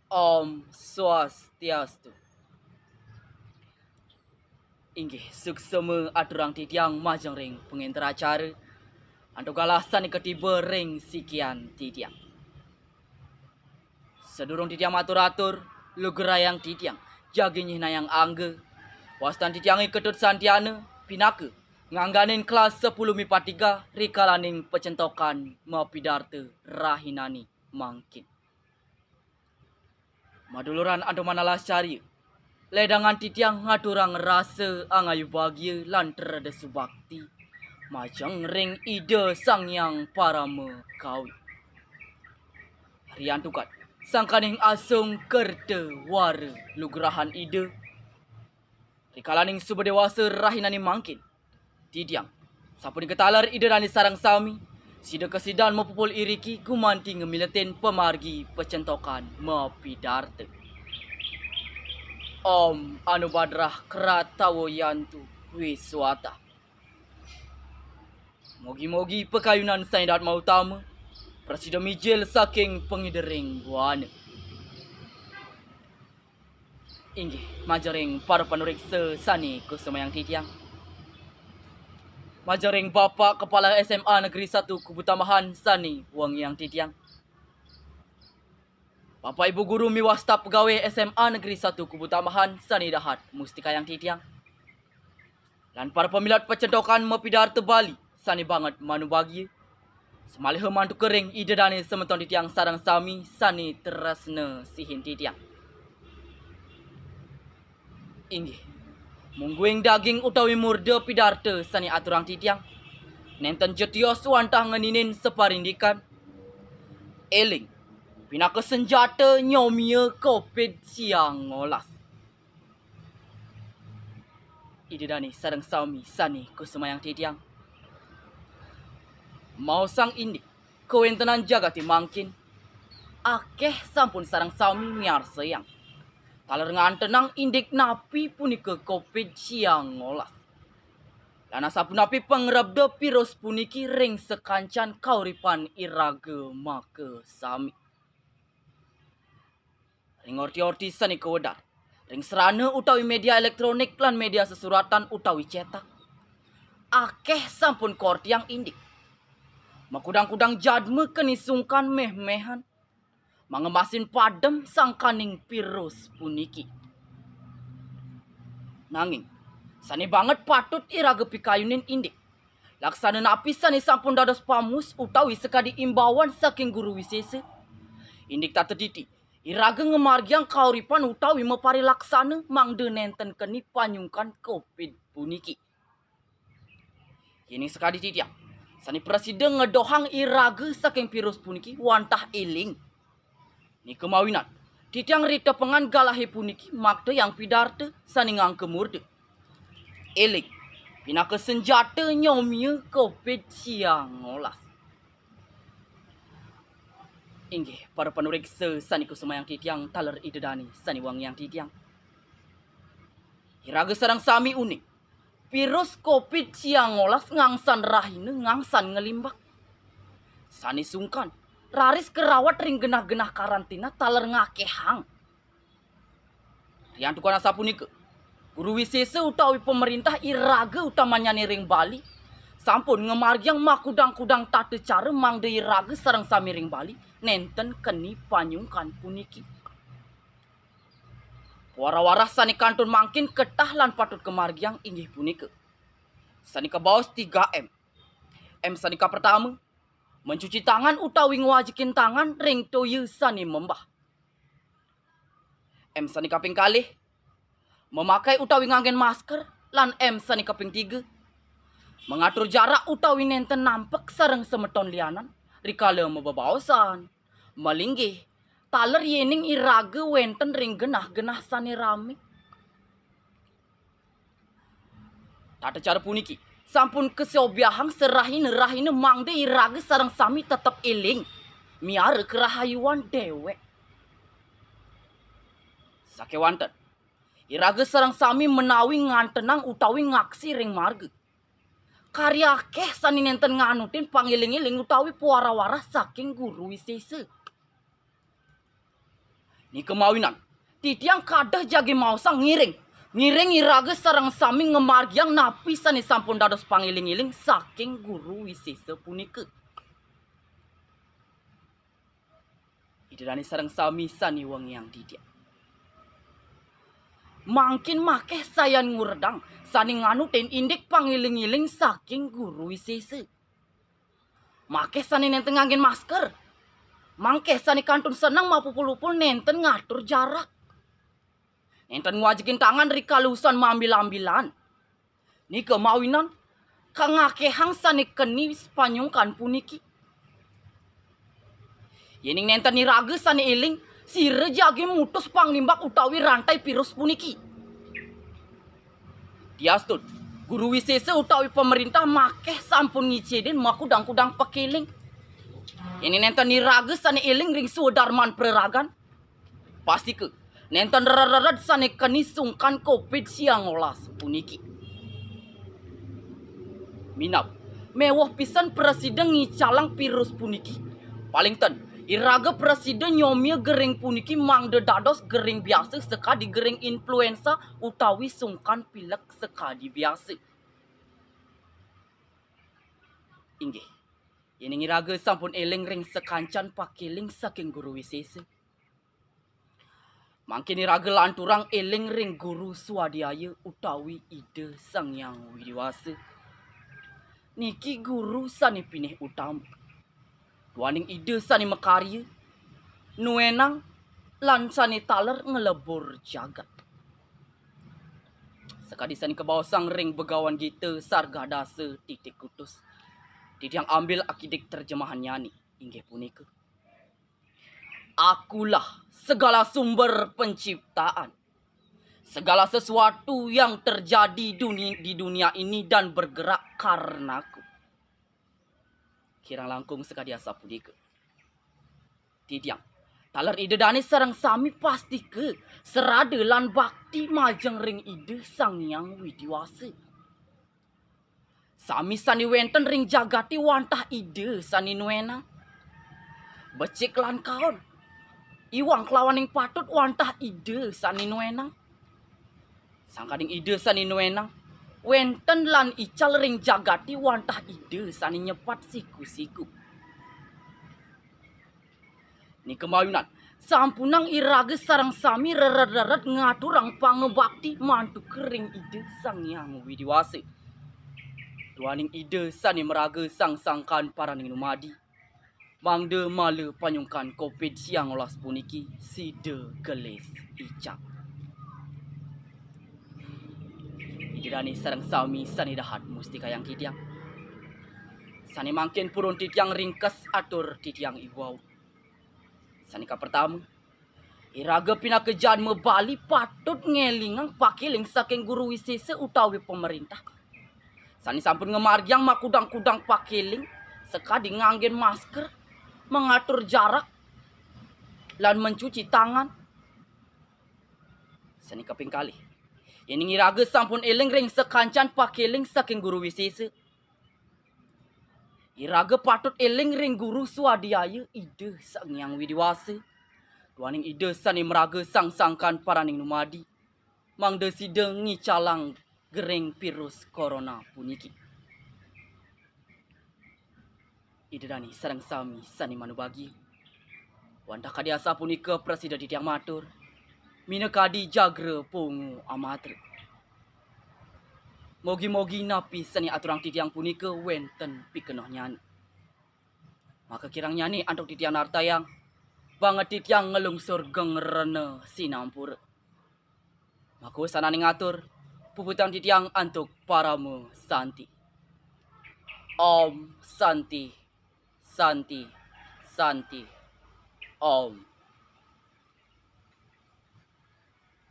Om Swastiastu. Inggih suksema aturang titiang majeng ring penginter acara antuk alasan ketiba ring sikian titiang. Sedurung titiang matur-atur lugerayang titiang jaginyih nayang angge wastan titiangi ketut santiana pinake ngangganin kelas 10 MIPA 3 rikalaning pecentokan mapidarte rahinani mangkin. Maduluran anto manalas cari ledangan titiang ngaturang rasa angayu bahagia lan terada subakti majang ring ide sang yang parama kawi. Harian tukat sangkaning asung kerde wara lugrahan ide rikalaning suba dewasa rahinani mangkin titiang sapun ketalar ide rani sarang sami sida kesidan mapupul iriki gumanti ngemiletin pemargi pecentokan mapidarte. Om Anubadrah Kratawo Yantu Wiswata. Mogi-mogi pekayunan saindat mautama Presiden mijil saking pengidering buana. Inggih majaring para panuriksa sani kusemayang titiang. Majaring Bapak Kepala SMA Negeri 1 Kubutamahan sani wang yang titiang. Bapak Ibu Guru miwasta pegawai SMA Negeri 1 Kubutamahan sani dahat mustika yang titiang. Dan para pemilat pecentokan mapidarte Bali sani banget manu bahagia. Semalih mantu kering ide dani semeton titiang sarang sami sani terasna sihin titiang. Inggih mungguing daging utawi murda pidarte sani aturang titiang. Nenten jetios wantah ngeninin separindikan. Eling pinaka senjata nyomia kopit siang ngolas. Ide dani sarang sami sani kusemayang titiang. Mau sang indik kewentenan jagati mangkin akeh sampun sarang sami miar sayang taler ngantenang indik napi punika kopit siang ngolas lana sapunapi pangrabda piros puniki ring sekancan kauripan iraga make sami ring orti-orti sani kewedar ring serana utawi media elektronik lan media sesuratan utawi cetak akeh sampun kortiang indik makudang-kudang jadme kenisungkan meh-mehan mangemasin padem sangkaning pirus puniki. Nanging sani banget patut iraga pikayunin indik. Laksana napi sani sampun dados pamus utawi sekadi imbauan saking guru wisese. Indik tak tediti iraga ngemargiang kauripan utawi mepari laksana mangde nenten keni panyungkan covid puniki. Ini sekadi titiang sani presiden ngedohang iraga saking virus puniki wantah iling. Ni kemawinan titiang rita pengan galahi puniki makte yang pidarte sani ngang kemurde. Iling pinaka senjata nyomia kopit siang ngolas. Inggih para panuriksa sani kusemayang titiang taler ide dani sani wang yang titiang. Iraga sarang sami unik. Virus COVID siang ngolas ngangsan rahine ngangsan ngelimbak. Sani sungkan, raris kerawat ring genah-genah karantina taler ngakehang. Rian tukana sapunika, guru wisese utawi pemerintah iraga utamanya ring Bali. Sampun ngemargiang makudang-kudang tate cara mangde iraga sarang sami ring Bali nenten keni panyungkan puniki. Wara-wara sani kantun mangkin ketah lan patut kemargiang inggih punika. Sani kabaos 3M. M sani ka pertama, mencuci tangan utawi ngwajikin tangan ring toye sani membah. M sani kaping kalih, memakai utawi nganggen masker lan M sani kaping 3, mengatur jarak utawi nenten nampek sareng semeton lianan rikala mebebaosan, malinggih taler yening iraga wenten ring genah-genah sani rame. Tata cara puniki sampun kesobiahang serahine mangde iraga sarang sami tetep iling miara kerahayuan dewek. Sakewanten iraga sarang sami menawi ngantenang utawi ngaksi ring marga. Karya keh sani nenten nganutin pangiling-iling utawi puara-wara saking guru wisese. Ni kemawinan. Titiang kadah jagi mausang ngiring. Ngiring iraga sarang sami ngemargiang napi sani sampun dados pangiling-iling saking guru wisesa punika. Idani sarang sami sani wong yang didiak. Mangkin makeh sayan ngurdang sani nganu ten indik pangiling-iling saking guru wisesa. Makeh sani nenten ngangin masker. Mangkeh sani kantun senang mapupul-upul nenten ngatur jarak. Nenten ngajikin tangan rikalusan mambil-ambilan. Ni kemawinan kangakehang sani keni panyungkan puniki. Yening nenten niraga sani iling sire jagi mutus panglimbak utawi rantai virus puniki. Diastun guru wisesa utawi pemerintah makeh sampun ngicedin makudang-kudang pekiling. Ini nenten niraga sani iling ring sudarman preragan. Pasti ke nenten rarad sani keni sungkan COVID-19 puniki. Minap mewah pisan presiden ngicalang virus puniki. Paling ten iraga presiden nyomia gering puniki mangde dados gering biasa sekadi gering influenza utawi sungkan pilek sekadi biasa. Inggih. Yening iraga sampun eling ring sekancan pakiling saking guru wisesa. Mangkin iraga lanturang eling ring guru swadhyaya utawi Ida Sang Hyang Widiwasa. Niki guru sani pinih utama. Duaning Ida sani makarya. Nuenang lan sani taler ngelebur jagat. Sekadi sani kebawasang ring begawan kita sarga dasa titik kutus. Titiang ambil akidik terjemahan nyani inggih punika. Akulah segala sumber penciptaan. Segala sesuatu yang terjadi di dunia ini dan bergerak karenaku. Kirang langkung sekadiasa punika. Titiang taler Ida dani sareng sami pasti ke serada lan bakti majeng ring Ida Sang Hyang Widiwasa. Sami sani wenten ring jagati wantah Ida sani nuenang. Becik lan kaon. Iwang kelawaning patut wantah Ida sani nuenang. Sangkading Ida sani nuenang. Wenten lan ical ring jagati wantah Ida sani nyepat siku-siku. Ni kemawinan. Sampunang iraga sarang sami rered-rered ngaturang pangebakti mantu kering Ida Sang Hyang Widiwasa. Tuaning Ida sani meraga sang-sangkan paraning numadi. Mangde male panyungkan COVID-19 puniki sida gelis icak. Ida dani sareng sami sani dahat musti kayang titiang. Sani mangkin purun titiang ringkes atur titiang iwau. Sani ka pertama. Iraga pina kejaan mebali patut ngelingang pakiling saking guru wisesa utawi pemerintah. Sani sampun ngemargiang makudang-kudang pakiling sekadi nganggen masker, mengatur jarak, lan mencuci tangan. Sani kaping kali. Yening iraga sampun eling ring sekancan pakiling saking guru wisesa. Iraga patut eling ring guru swadhyaya Ida Sang Hyang Widiwasa. Tuaning Ida sani meraga sang-sangkan paraning numadi. Mangde sida ngicalang gering virus corona puniki. Ida dani sareng sami sani manubagi. Wanda kadiasa punika presiden titiang matur. Mina kadi jagra pungu amatre. Mogi-mogi napi sani aturang titiang punika wenten pikenoh nyani. Maka kirang nyani antuk titiang nartayang. Banget titiang ngelungsur gengrene sinampura. Maka sanani ngatur. Puputan titiang antuk paramu santi. Om Santi, Santi, Santi, Om.